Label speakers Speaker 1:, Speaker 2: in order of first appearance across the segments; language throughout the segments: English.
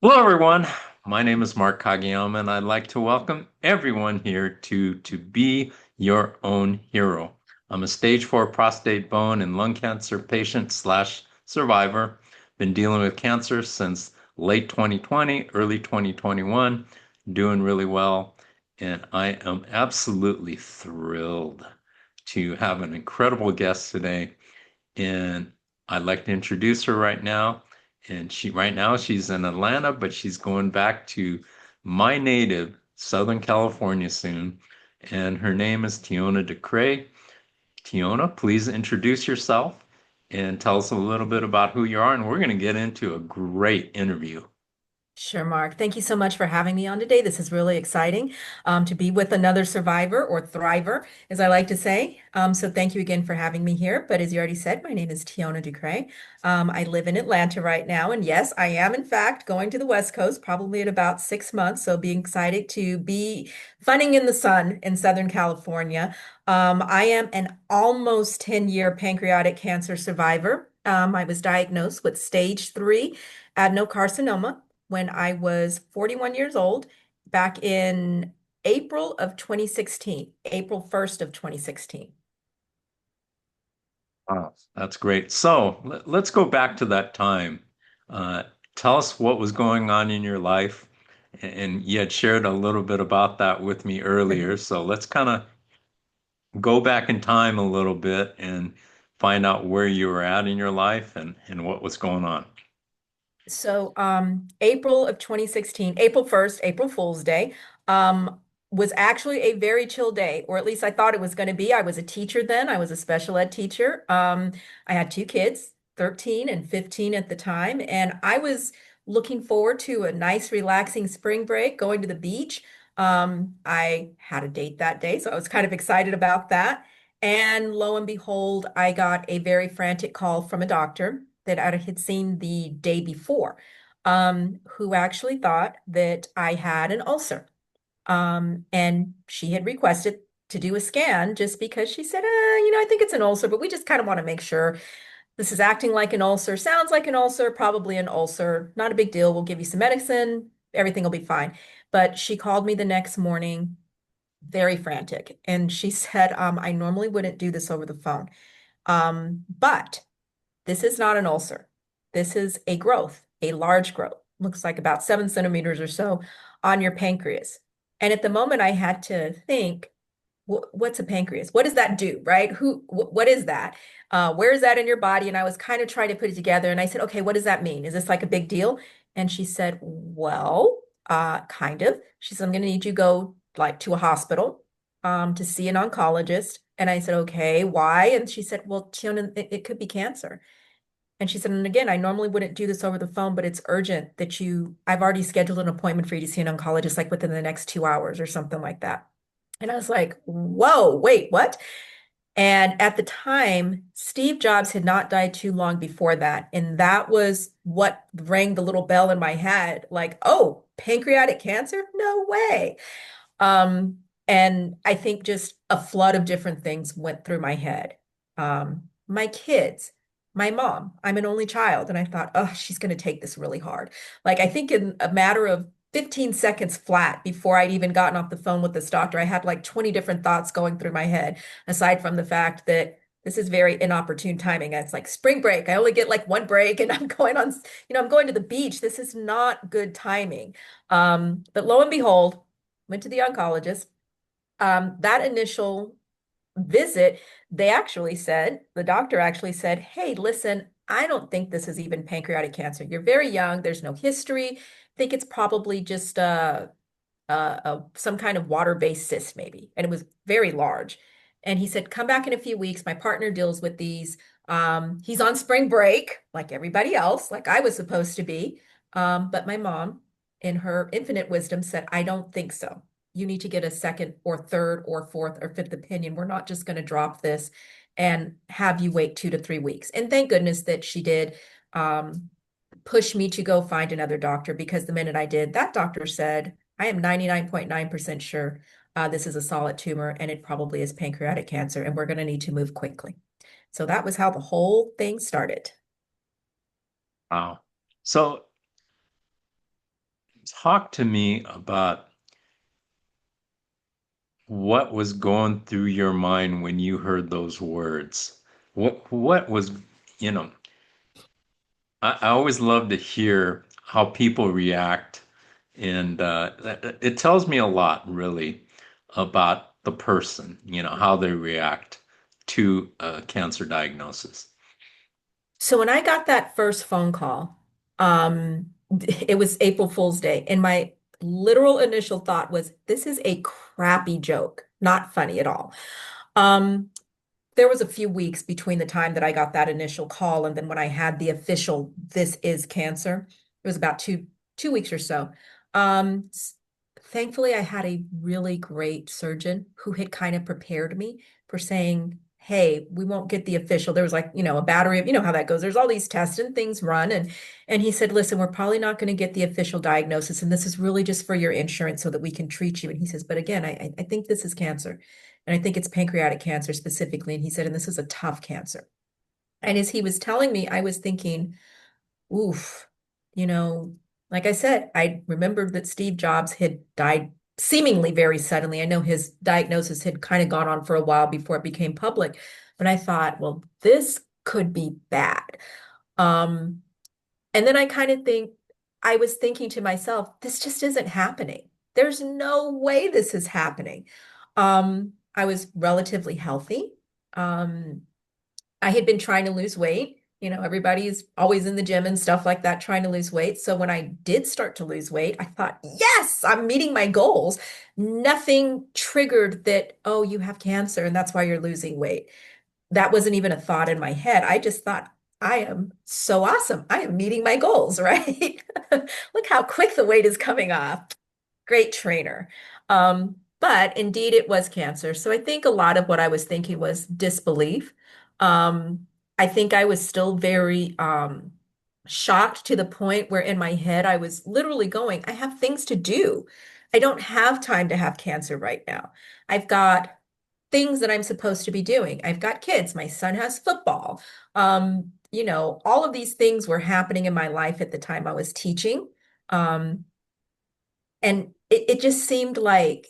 Speaker 1: Hello, everyone. My name is Mark Kageyama, and I'd like to welcome everyone here to Be Your Own Hero. I'm a stage 4 prostate bone and lung cancer patient slash survivor. Been dealing with cancer since late 2020, early 2021, doing really well. And I am absolutely thrilled to have an incredible guest today. And I'd like to introduce her right now. And right now she's in Atlanta, but she's going back to my native Southern California soon. And her name is Teona Ducre. Teona, please introduce yourself and tell us a little bit about who you are. And we're going to get into a great interview.
Speaker 2: Sure, Mark. Thank you so much for having me on today. This is really exciting to be with another survivor or thriver, as I like to say. So thank you again for having me here. But as you already said, my name is Teona Ducre. I live in Atlanta right now. And yes, I am, in fact, going to the West Coast probably in about 6 months. So being excited to be funning in the sun in Southern California. I am an almost 10-year pancreatic cancer survivor. I was diagnosed with stage 3 adenocarcinoma when I was 41 years old back in April of 2016, April 1st of 2016.
Speaker 1: Wow, that's great. So let's go back to that time. Uh, Tell us what was going on in your life. And you had shared a little bit about that with me earlier. So let's kind of go back in time a little bit and find out where you were at in your life and what was going on.
Speaker 2: So, April of 2016, April 1st, April Fool's Day, was actually a very chill day, or at least I thought it was going to be. I was a teacher then. I was a special ed teacher. I had two kids, 13 and 15 at the time, and I was looking forward to a nice, relaxing spring break, going to the beach. I had a date that day, so I was kind of excited about that. And lo and behold, I got a very frantic call from a doctor that I had seen the day before, who actually thought that I had an ulcer. And she had requested to do a scan just because she said, I think it's an ulcer, but we just kind of want to make sure this is acting like an ulcer, sounds like an ulcer, probably an ulcer, not a big deal. We'll give you some medicine, everything will be fine. But she called me the next morning, very frantic, and she said, I normally wouldn't do this over the phone. But this is not an ulcer. This is a growth, a large growth. Looks like about 7 centimeters or so on your pancreas. And at the moment, I had to think, what's a pancreas? What does that do, right? What is that? Where is that in your body? And I was kind of trying to put it together. And I said, okay, what does that mean? Is this like a big deal? And she said, well, kind of. She said, I'm going to need you to go like to a hospital to see an oncologist. And I said, okay, why? And she said, well, Tiona, it could be cancer. And she said, and again, I normally wouldn't do this over the phone, but it's urgent that I've already scheduled an appointment for you to see an oncologist like within the next 2 hours or something like that. And I was like, whoa, wait, what? And at the time, Steve Jobs had not died too long before that. And that was what rang the little bell in my head, like, oh, pancreatic cancer? No way. And I think just a flood of different things went through my head. My kids, my mom, I'm an only child, and I thought, oh, she's going to take this really hard. Like, I think in a matter of 15 seconds flat before I'd even gotten off the phone with this doctor, I had like 20 different thoughts going through my head, aside from the fact that this is very inopportune timing. It's like spring break. I only get like one break, and I'm going on, I'm going to the beach. This is not good timing. But lo and behold, went to the oncologist. That initial visit, the doctor actually said, hey, listen, I don't think this is even pancreatic cancer. You're very young. There's no history. I think it's probably just some kind of water-based cyst, maybe. And it was very large. And he said, come back in a few weeks. My partner deals with these. He's on spring break, like everybody else, like I was supposed to be. But my mom, in her infinite wisdom, said, I don't think so. You need to get a second or third or fourth or fifth opinion. We're not just going to drop this and have you wait 2 to 3 weeks. And thank goodness that she did push me to go find another doctor, because the minute I did, that doctor said, I am 99.9% sure this is a solid tumor and it probably is pancreatic cancer, and we're going to need to move quickly. So that was how the whole thing started.
Speaker 1: Wow. So talk to me about what was going through your mind when you heard those words. What was, you know, I always love to hear how people react, and it tells me a lot, really, about the person, how they react to a cancer diagnosis.
Speaker 2: So when I got that first phone call, it was April Fool's Day, and my literal initial thought was, this is a crappy joke, not funny at all. Um, there was a few weeks between the time that I got that initial call and then when I had the official "this is cancer." It was about two weeks or so. Um, s- Thankfully, I had a really great surgeon who had kind of prepared me for saying, "Hey, we won't get the official." There was like, a battery of, how that goes. There's all these tests and things run, and he said, "Listen, we're probably not going to get the official diagnosis, and this is really just for your insurance so that we can treat you." And he says, "But again, I think this is cancer." And I think it's pancreatic cancer specifically. And he said, and this is a tough cancer. And as he was telling me, I was thinking, oof, you know, like I said, I remembered that Steve Jobs had died seemingly very suddenly. I know his diagnosis had kind of gone on for a while before it became public, but I thought, well, this could be bad. Um, and then I was thinking to myself, this just isn't happening. There's no way this is happening. I was relatively healthy. Um, I had been trying to lose weight. Everybody's always in the gym and stuff like that, trying to lose weight. So when I did start to lose weight, I thought, yes, I'm meeting my goals. Nothing triggered that, oh, you have cancer and that's why you're losing weight. That wasn't even a thought in my head. I just thought, I am so awesome. I am meeting my goals, right? Look how quick the weight is coming off. Great trainer. But indeed, it was cancer. So I think a lot of what I was thinking was disbelief. I think I was still very shocked to the point where in my head I was literally going, I have things to do. I don't have time to have cancer right now. I've got things that I'm supposed to be doing. I've got kids. My son has football. All of these things were happening in my life at the time I was teaching. Um, and it just seemed like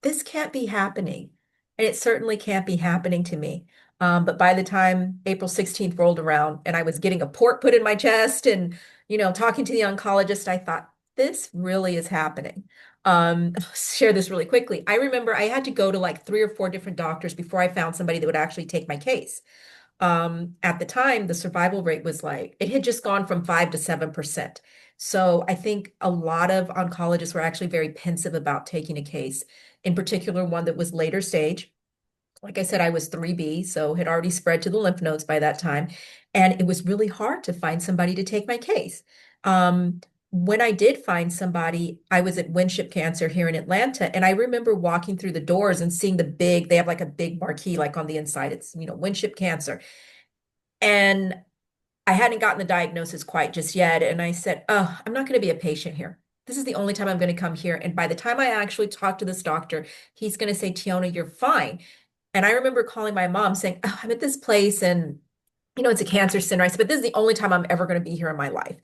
Speaker 2: this can't be happening. And it certainly can't be happening to me. But by the time April 16th rolled around and I was getting a port put in my chest and, talking to the oncologist, I thought, this really is happening. I'll share this really quickly. I remember I had to go to like 3 or 4 different doctors before I found somebody that would actually take my case. At the time, the survival rate was like, it had just gone from 5 to 7%. So I think a lot of oncologists were actually very pensive about taking a case, in particular, one that was later stage. Like I said, I was 3B, so had already spread to the lymph nodes by that time. And it was really hard to find somebody to take my case. Um, when I did find somebody, I was at Winship Cancer here in Atlanta, and I remember walking through the doors and seeing they have like a big marquee, like on the inside, it's, Winship Cancer. And I hadn't gotten the diagnosis quite just yet. And I said, oh, I'm not going to be a patient here. This is the only time I'm going to come here. And by the time I actually talk to this doctor, he's going to say, Teona, you're fine. And I remember calling my mom saying, oh, I'm at this place and, it's a cancer center. I said, but this is the only time I'm ever going to be here in my life.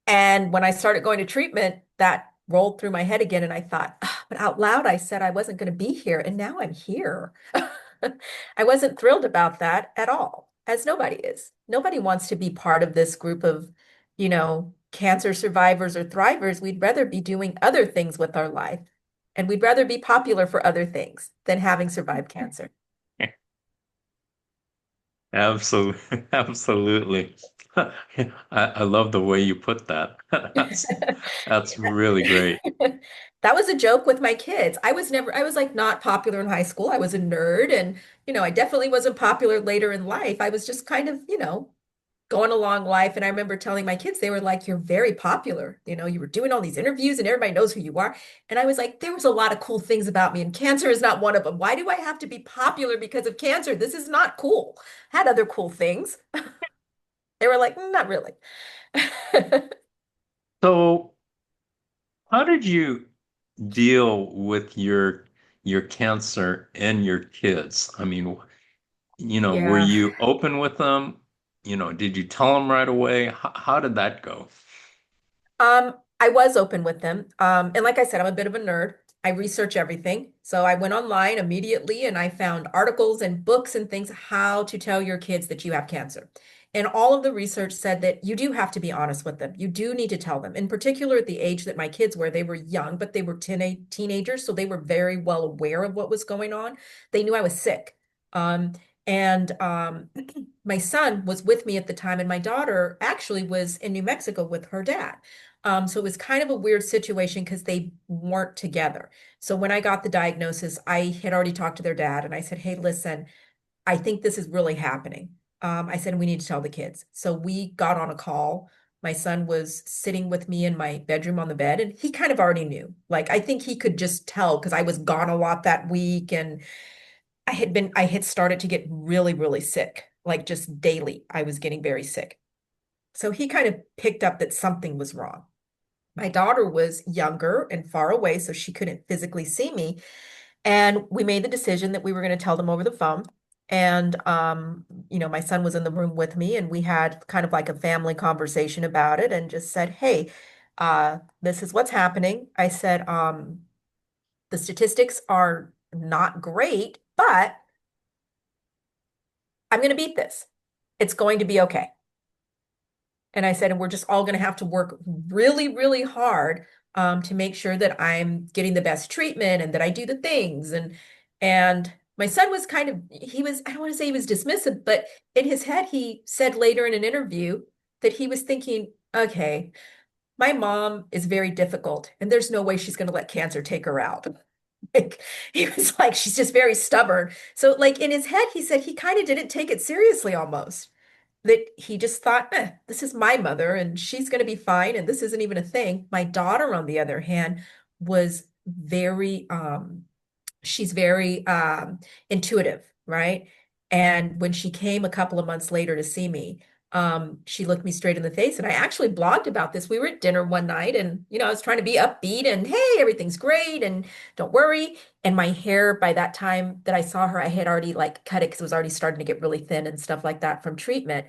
Speaker 2: And when I started going to treatment, that rolled through my head again. And I thought, "Ah," but out loud, I said I wasn't going to be here. And now I'm here. I wasn't thrilled about that at all, as nobody is. Nobody wants to be part of this group of, cancer survivors or thrivers. We'd rather be doing other things with our life. And we'd rather be popular for other things than having survived cancer.
Speaker 1: Absolutely, absolutely. I love the way you put that. That's really great.
Speaker 2: That was a joke with my kids. I was like not popular in high school. I was a nerd and, I definitely wasn't popular later in life. I was just kind of, going along life. And I remember telling my kids, they were like, you're very popular. You were doing all these interviews and everybody knows who you are. And I was like, there was a lot of cool things about me and cancer is not one of them. Why do I have to be popular because of cancer? This is not cool. Had other cool things. They were like, "Mm, not really."
Speaker 1: So, how did you deal with your cancer and your kids? I mean, were
Speaker 2: Yeah.
Speaker 1: you open with them? Did you tell them right away? How did that go?
Speaker 2: I was open with them. And like I said, I'm a bit of a nerd. I research everything. So I went online immediately and I found articles and books and things how to tell your kids that you have cancer. And all of the research said that you do have to be honest with them. You do need to tell them, in particular at the age that my kids were. They were young, but they were teenagers. So they were very well aware of what was going on. They knew I was sick. Um, and my son was with me at the time, and my daughter actually was in New Mexico with her dad. So it was kind of a weird situation because they weren't together. So when I got the diagnosis, I had already talked to their dad and I said, hey, listen, I think this is really happening. I said, we need to tell the kids. So we got on a call. My son was sitting with me in my bedroom on the bed, and he kind of already knew. Like, I think he could just tell because I was gone a lot that week and I had started to get really, really sick, like just daily. I was getting very sick. So he kind of picked up that something was wrong. My daughter was younger and far away, so she couldn't physically see me. And we made the decision that we were going to tell them over the phone. And my son was in the room with me, and we had kind of like a family conversation about it and just said, hey, this is what's happening. I said, the statistics are not great, but I'm going to beat this. It's going to be okay. And I said, and we're just all going to have to work really, really hard to make sure that I'm getting the best treatment and that I do the things. And my son was kind of, he was, I don't want to say he was dismissive, but in his head, he said later in an interview that he was thinking, okay, my mom is very difficult, and there's no way she's going to let cancer take her out. Like he was like, she's just very stubborn. So like in his head, he said he kind of didn't take it seriously almost that he just thought, this is my mother and she's going to be fine. And this isn't even a thing. My daughter, on the other hand, was she's very intuitive, right? And when she came a couple of months later to see me, she looked me straight in the face. And I actually blogged about this. We were at dinner one night and, I was trying to be upbeat and, hey, everything's great and don't worry. And my hair, by that time that I saw her, I had already like cut it because it was already starting to get really thin and stuff like that from treatment.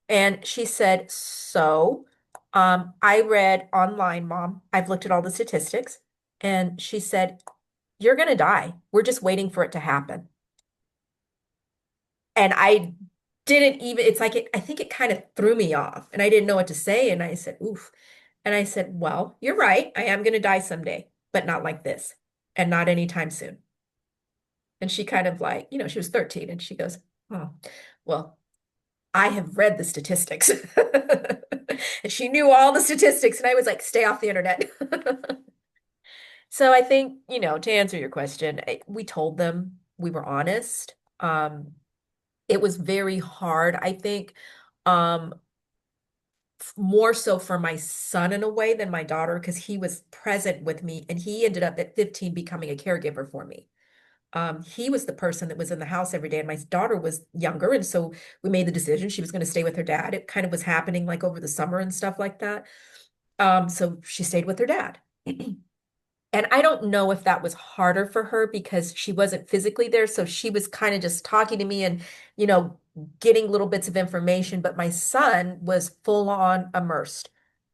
Speaker 2: And she said, so I read online, Mom. I've looked at all the statistics. And she said, you're going to die. We're just waiting for it to happen. And I didn't even, it's like, I think it kind of threw me off and I didn't know what to say. And I said, oof. And I said, well, you're right. I am going to die someday, but not like this and not anytime soon. And she kind of like, she was 13 and she goes, oh, well, I have read the statistics. And she knew all the statistics. And I was like, stay off the internet. So I think, to answer your question, we told them we were honest. It was very hard, I think, um, more so for my son in a way than my daughter, because he was present with me and he ended up at 15 becoming a caregiver for me. He was the person that was in the house every day, and my daughter was younger, and so we made the decision she was going to stay with her dad. It kind of was happening like over the summer and stuff like that. So she stayed with her dad. And I don't know if that was harder for her because she wasn't physically there. So she was kind of just talking to me and, you know, getting little bits of information. But my son was full on immersed.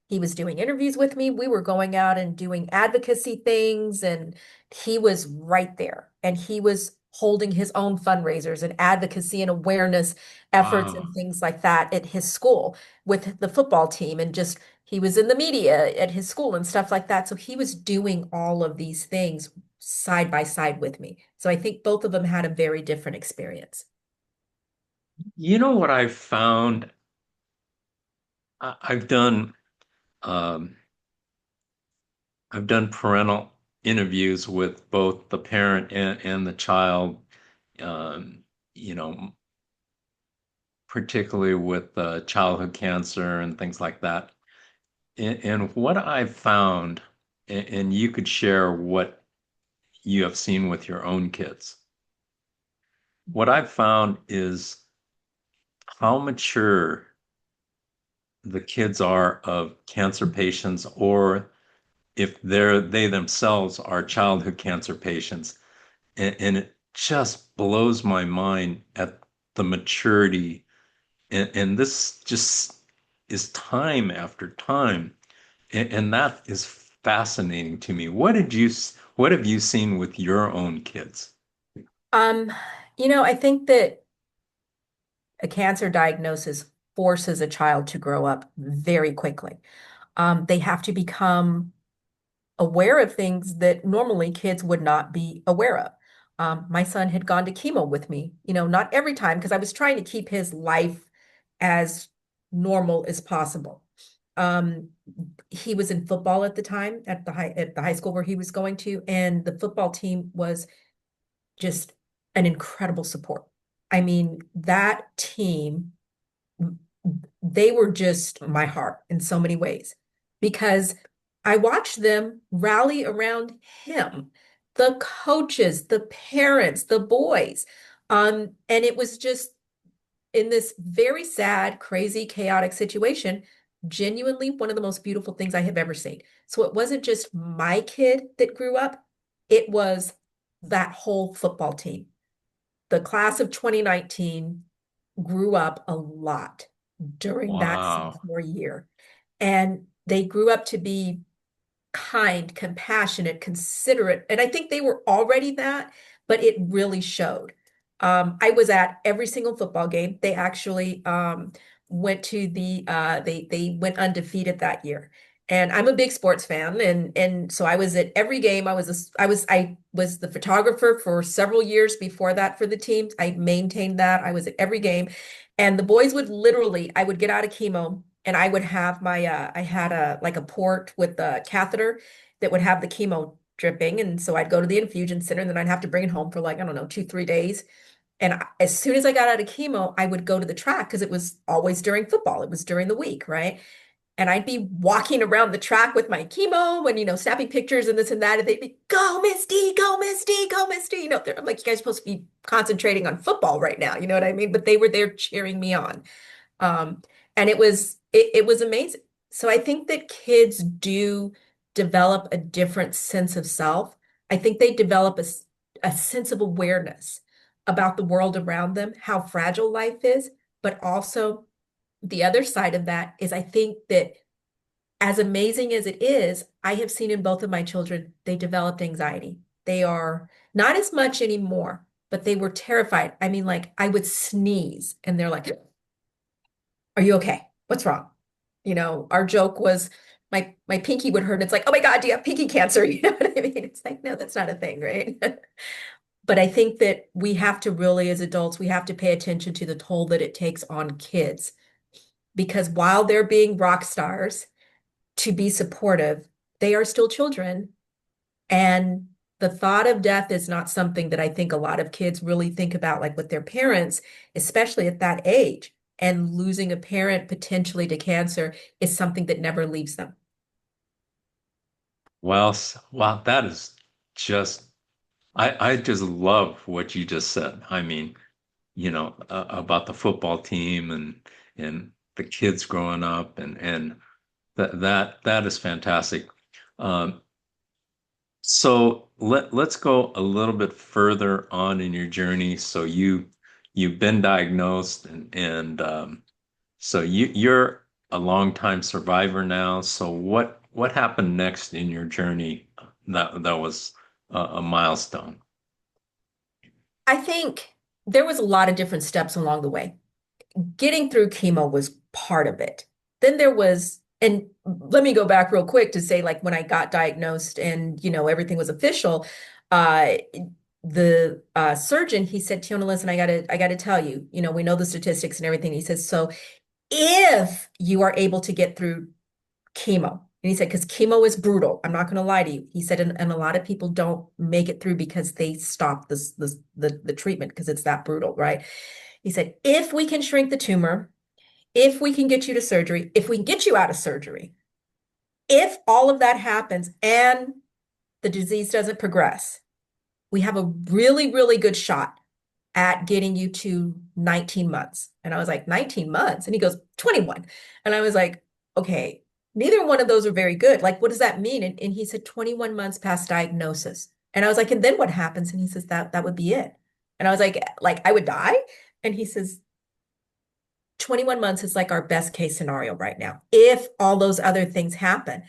Speaker 2: He was doing interviews with me. We were going out and doing advocacy things, and he was right there. And he was holding his own fundraisers and advocacy and awareness efforts
Speaker 1: Wow.
Speaker 2: and things like that at his school with the football team and just he was in the media at his school and stuff like that. So he was doing all of these things side by side with me. So I think both of them had a very different experience.
Speaker 1: You know what I've found? I've done um, I've done parental interviews with both the parent and the child, um, you know, particularly with childhood cancer and things like that. And what I've found, and you could share what you have seen with your own kids. What I've found is how mature the kids are of cancer patients, or if they themselves are childhood cancer patients. And it just blows my mind at the maturity. And this just is time after time. And that is fascinating to me. What have you seen with your own kids?
Speaker 2: Um, I think that a cancer diagnosis forces a child to grow up very quickly. They have to become aware of things that normally kids would not be aware of. My son had gone to chemo with me, not every time because I was trying to keep his life as normal as possible. Um, he was in football at the time at the high school where he was going to, and the football team was just an incredible support. I mean, that team, they were just my heart in so many ways because I watched them rally around him, the coaches, the parents, the boys. And it was just in this very sad, crazy, chaotic situation, genuinely one of the most beautiful things I have ever seen. So it wasn't just my kid that grew up, it was that whole football team. The class of 2019 grew up a lot during that
Speaker 1: Wow.
Speaker 2: sophomore year. And they grew up to be kind, compassionate, considerate. And I think they were already that, but it really showed. I was at every single football game. They actually went to they went undefeated that year. And I'm a big sports fan, and so I was at every game. I was the photographer for several years before that for the team. I maintained that. I was at every game, and the boys would literally, I would get out of chemo and I would have I had a like a port with a catheter that would have the chemo dripping. And so I'd go to the infusion center and then I'd have to bring it home for like, I don't know, 2, 3 days. And as soon as I got out of chemo, I would go to the track because it was always during football. It was during the week, right? And I'd be walking around the track with my chemo and, snapping pictures and this and that. And they'd be, go, Misty, go, Misty, go, Misty. I'm like, you guys are supposed to be concentrating on football right now. You know what I mean? But they were there cheering me on. Um, and it was amazing. So I think that kids do develop a different sense of self. I think they develop a sense of awareness about the world around them, how fragile life is, but also the other side of that is I think that as amazing as it is, I have seen in both of my children, they developed anxiety. They are not as much anymore, but they were terrified. I mean, like I would sneeze and they're like, are you okay? What's wrong? Our joke was my pinky would hurt. And it's like, oh my God, do you have pinky cancer? You know what I mean? It's like, no, that's not a thing, right? But I think that we have to really, as adults, we have to pay attention to the toll that it takes on kids. Because while they're being rock stars to be supportive, they are still children. And the thought of death is not something that I think a lot of kids really think about, like with their parents, especially at that age. And losing a parent potentially to cancer is something that never leaves them.
Speaker 1: Well, wow, that is just I just love what you just said. I mean, about the football team and the kids growing up and that is fantastic. Um, so let's go a little bit further on in your journey. So you've been diagnosed and so you're a longtime survivor now. So what happened next in your journey that was a milestone?
Speaker 2: I think there was a lot of different steps along the way. Getting through chemo was part of it. Then there was, and let me go back real quick to say, like, when I got diagnosed and, everything was official, uh, the surgeon, he said, Teona, listen, I gotta tell you, we know the statistics and everything. He says, so if you are able to get through chemo. And he said, because chemo is brutal. I'm not going to lie to you. He said, and a lot of people don't make it through because they stop the treatment because it's that brutal, right? He said, if we can shrink the tumor, if we can get you to surgery, if we can get you out of surgery, if all of that happens and the disease doesn't progress, we have a really, really good shot at getting you to 19 months. And I was like, 19 months? And he goes, 21. And I was like, okay, neither one of those are very good. Like, what does that mean? And he said, 21 months past diagnosis. And I was like, and then what happens? And he says, that would be it. And I was like I would die? And he says, 21 months is like our best case scenario right now, if all those other things happen.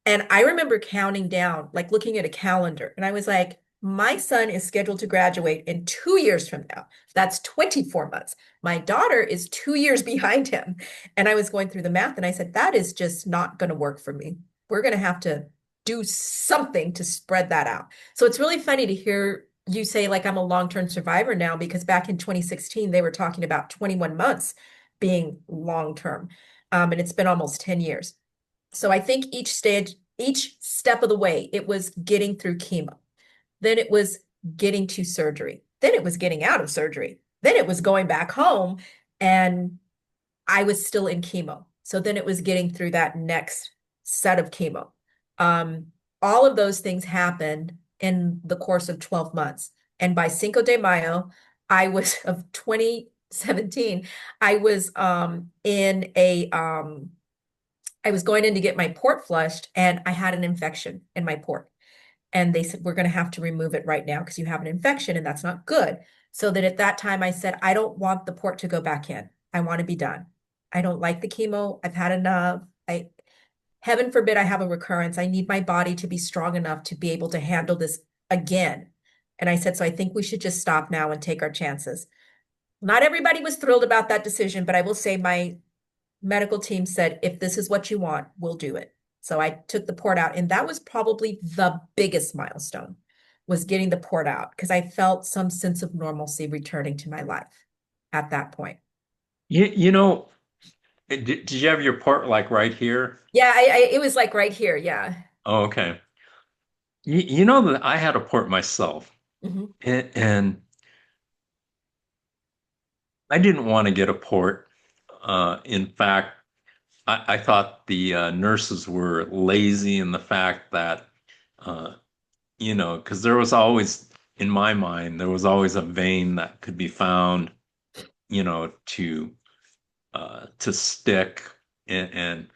Speaker 2: And I remember counting down, like looking at a calendar, and I was like, my son is scheduled to graduate in 2 years from now. That's 24 months. My daughter is 2 years behind him. And I was going through the math and I said, that is just not going to work for me. We're going to have to do something to spread that out. So it's really funny to hear you say, like, I'm a long-term survivor now, because back in 2016, they were talking about 21 months being long-term. And it's been almost 10 years. So I think each stage, each step of the way, it was getting through chemo. Then it was getting to surgery. Then it was getting out of surgery. Then it was going back home and I was still in chemo. So then it was getting through that next set of chemo. Um, all of those things happened in the course of 12 months. And by Cinco de Mayo, I was of 2017, I was I was going in to get my port flushed and I had an infection in my port. And they said, we're going to have to remove it right now because you have an infection and that's not good. So that at that time I said, I don't want the port to go back in. I want to be done. I don't like the chemo. I've had enough. Heaven forbid I have a recurrence. I need my body to be strong enough to be able to handle this again. And I said, so I think we should just stop now and take our chances. Not everybody was thrilled about that decision, but I will say my medical team said, if this is what you want, we'll do it. So I took the port out, and that was probably the biggest milestone, was getting the port out, because I felt some sense of normalcy returning to my life at that point.
Speaker 1: You know, did you have your port like right here?
Speaker 2: Yeah, it was like right here. Yeah.
Speaker 1: Oh, okay. You know that I had a port myself,
Speaker 2: Hmm.
Speaker 1: and I didn't want to get a port. In fact, I thought the nurses were lazy in the fact that, uh, because there was always, in my mind, there was always a vein that could be found, to stick, and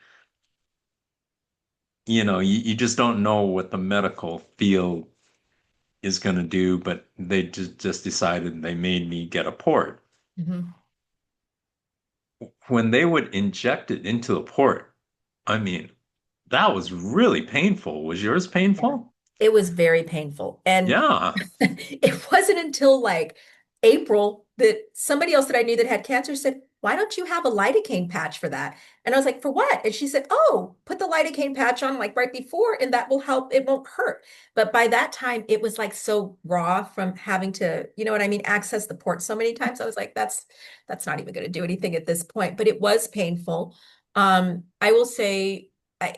Speaker 1: you just don't know what the medical field is going to do, but they just decided they made me get a port.
Speaker 2: Hmm.
Speaker 1: When they would inject it into the port, I mean, that was really painful. Was yours
Speaker 2: Yeah.
Speaker 1: painful?
Speaker 2: It was very painful. And
Speaker 1: Yeah.
Speaker 2: it wasn't until like April that somebody else that I knew that had cancer said, why don't you have a lidocaine patch for that? And I was like, for what? And she said, oh, put the lidocaine patch on like right before, and that will help. It won't hurt. But by that time, it was like so raw from having to, you know what I mean, access the port so many times. I was like, that's not even going to do anything at this point. But it was painful. I will say, I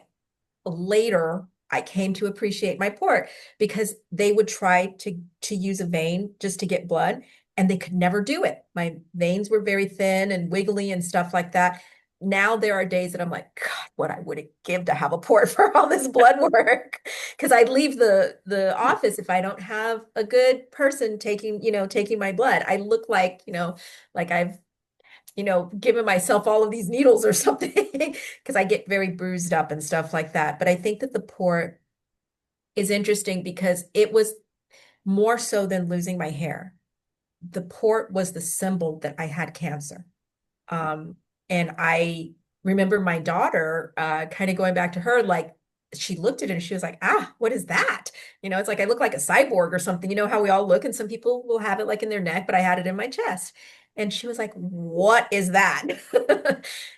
Speaker 2: later I came to appreciate my port, because they would try to use a vein just to get blood and they could never do it. My veins were very thin and wiggly and stuff like that. Now there are days that I'm like, God, what I would give to have a port for all this blood work. Because I'd leave the office if I don't have a good person taking my blood. I look like I've given myself all of these needles or something, because I get very bruised up and stuff like that. But I think that the port is interesting because it was more so than losing my hair. The port was the symbol that I had cancer. Um, and I remember my daughter kind of going back to her, like, she looked at it and she was like, ah, what is that? It's like I look like a cyborg or something. You know how we all look, and some people will have it like in their neck, but I had it in my chest. And she was like, what is that?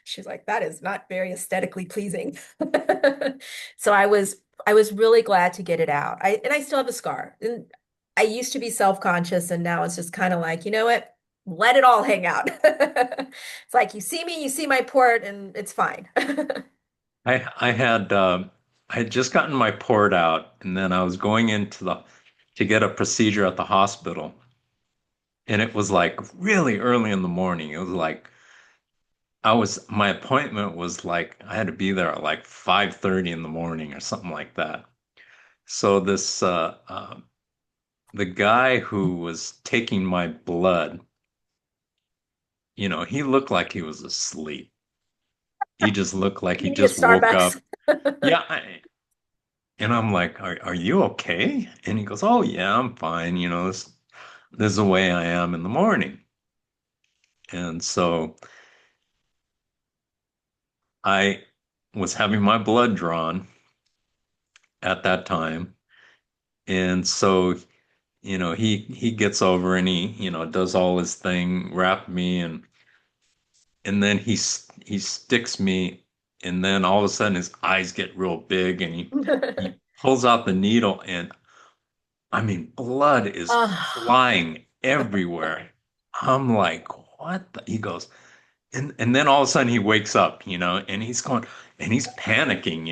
Speaker 2: She's like, that is not very aesthetically pleasing. So I was really glad to get it out. I still have a scar. And I used to be self-conscious, and now it's just kind of like, you know what? Let it all hang out. It's like, you see me, you see my port, and it's fine.
Speaker 1: I had just gotten my port out, and then I was going to get a procedure at the hospital, and it was like really early in the morning. It was like my appointment was like I had to be there at like 5:30 in the morning or something like that. So the guy who was taking my blood, he looked like he was asleep. He just looked like he
Speaker 2: Maybe at
Speaker 1: just woke
Speaker 2: Starbucks.
Speaker 1: up. Yeah, and I'm like, are you okay? And he goes, oh yeah, I'm fine. This is the way I am in the morning. And so I was having my blood drawn at that time. And so, he gets over and he does all his thing, wrap me and then he sticks me and then all of a sudden his eyes get real big and he pulls out the needle and I mean blood is
Speaker 2: Ah,
Speaker 1: flying everywhere. I'm like, what the? He goes, and then all of a sudden he wakes up, and he's going and he's panicking,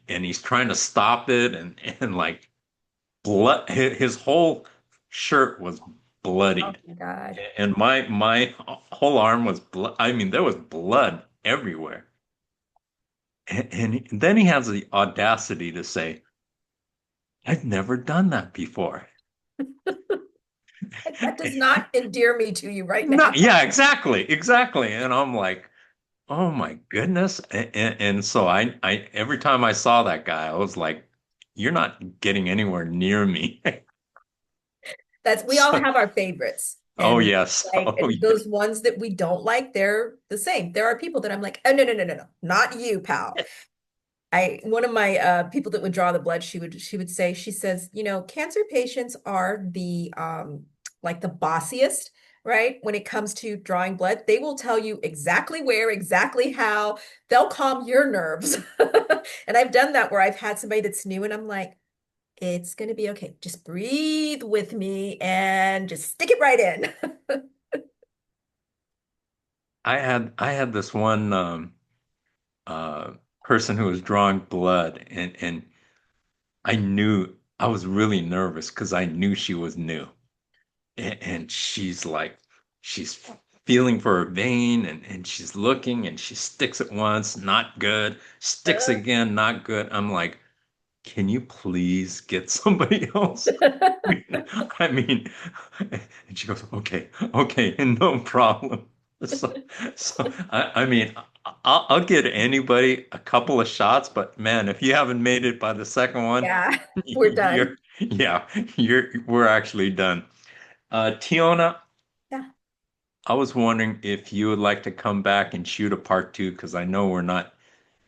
Speaker 1: and he's trying to stop it and like blood his whole shirt was
Speaker 2: oh
Speaker 1: bloodied
Speaker 2: my God.
Speaker 1: and my whole arm was blood. I mean, there was blood everywhere. And then he has the audacity to say, I've never done that before.
Speaker 2: That does not endear me to you right
Speaker 1: No,
Speaker 2: now.
Speaker 1: yeah, exactly, exactly. And I'm like, oh my goodness. And so I every time I saw that guy, I was like, you're not getting anywhere near me.
Speaker 2: We all
Speaker 1: So,
Speaker 2: have our favorites.
Speaker 1: oh
Speaker 2: And
Speaker 1: yes.
Speaker 2: like
Speaker 1: Oh yeah.
Speaker 2: those ones that we don't like, they're the same. There are people that I'm like, oh no, no, no, no, no, not you, pal. I one of my people that would draw the blood, she would say, she says, cancer patients are the like the bossiest, right? When it comes to drawing blood, they will tell you exactly where, exactly how, they'll calm your nerves. And I've done that where I've had somebody that's new and I'm like, it's gonna be okay. Just breathe with me and just stick it right in.
Speaker 1: I had this one uh person who was drawing blood and I knew I was really nervous because I knew she was new. And she's like, she's feeling for her vein and she's looking and she sticks it once, not good, sticks again, not good. I'm like, can you please get somebody else? I mean, and she goes, okay, okay, no problem. So, so I mean, I'll get anybody a couple of shots, but man, if you haven't made it by the second one,
Speaker 2: Yeah, we're done.
Speaker 1: yeah, we're actually done. Tiona,
Speaker 2: Yeah.
Speaker 1: I was wondering if you would like to come back and shoot a part two, because I know we're not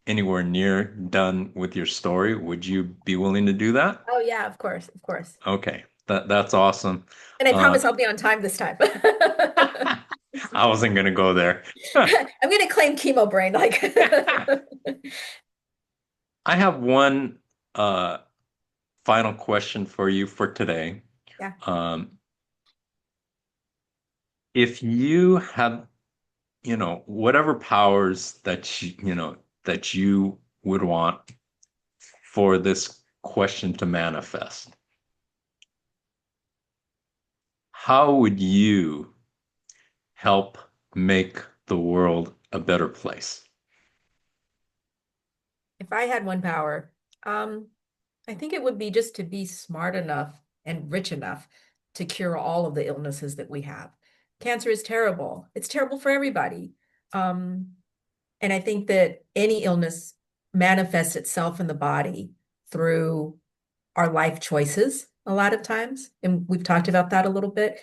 Speaker 1: anywhere near done with your story. Would you be willing to do that?
Speaker 2: Oh yeah, of course, of course.
Speaker 1: Okay, that's awesome.
Speaker 2: And I
Speaker 1: Uh,
Speaker 2: promise I'll be on time this time.
Speaker 1: I wasn't gonna go there.
Speaker 2: I'm gonna claim chemo brain. Like,
Speaker 1: I have one uh, final question for you for today.
Speaker 2: yeah.
Speaker 1: Um, if you had, whatever powers that you would want for this question to manifest, how would you help make the world a better place?
Speaker 2: If I had one power, um, I think it would be just to be smart enough and rich enough to cure all of the illnesses that we have. Cancer is terrible. It's terrible for everybody. Um, and I think that any illness manifests itself in the body through our life choices a lot of times. And we've talked about that a little bit,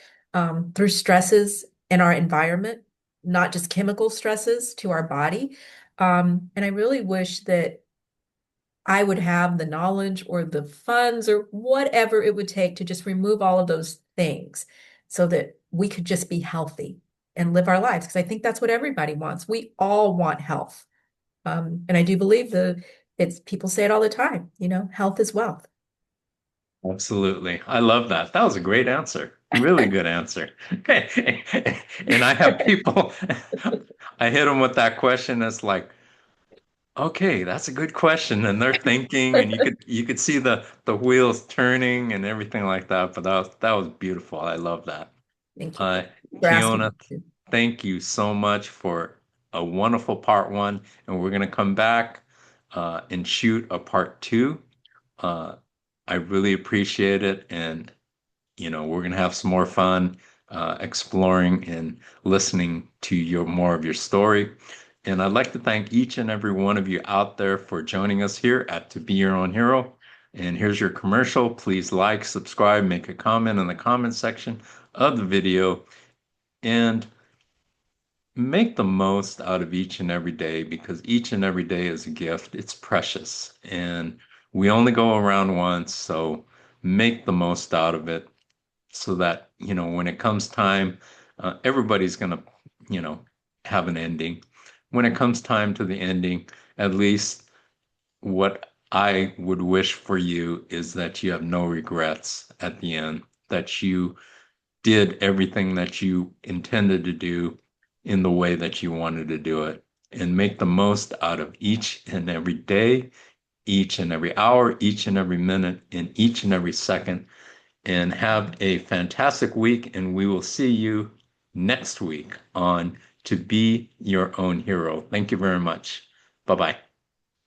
Speaker 2: through stresses in our environment, not just chemical stresses to our body. And I really wish that I would have the knowledge or the funds or whatever it would take to just remove all of those things so that we could just be healthy and live our lives. Because I think that's what everybody wants. We all want health. And I do believe it's people say it all the time, health is wealth.
Speaker 1: Absolutely. I love that. That was a great answer. Really good answer. And I have people, I hit them with that question. It's like, okay, that's a good question. And they're thinking, and you could see the wheels turning and everything like that. But that was beautiful. I love that.
Speaker 2: Thank you
Speaker 1: Uh,
Speaker 2: for asking.
Speaker 1: Tiona, thank you so much for a wonderful part one. And we're gonna come back and shoot a part two. Uh, I really appreciate it, and we're gonna have some more fun exploring and listening to your more of your story. And I'd like to thank each and every one of you out there for joining us here at To Be Your Own Hero. And here's your commercial. Please like, subscribe, make a comment in the comment section of the video, and make the most out of each and every day because each and every day is a gift. It's precious and we only go around once, so make the most out of it so that, when it comes time, everybody's going to, you know, have an ending. When it comes time to the ending, at least what I would wish for you is that you have no regrets at the end, that you did everything that you intended to do in the way that you wanted to do it, and make the most out of each and every day, each and every hour, each and every minute, and each and every second. And have a fantastic week. And we will see you next week on To Be Your Own Hero. Thank you very much. Bye bye.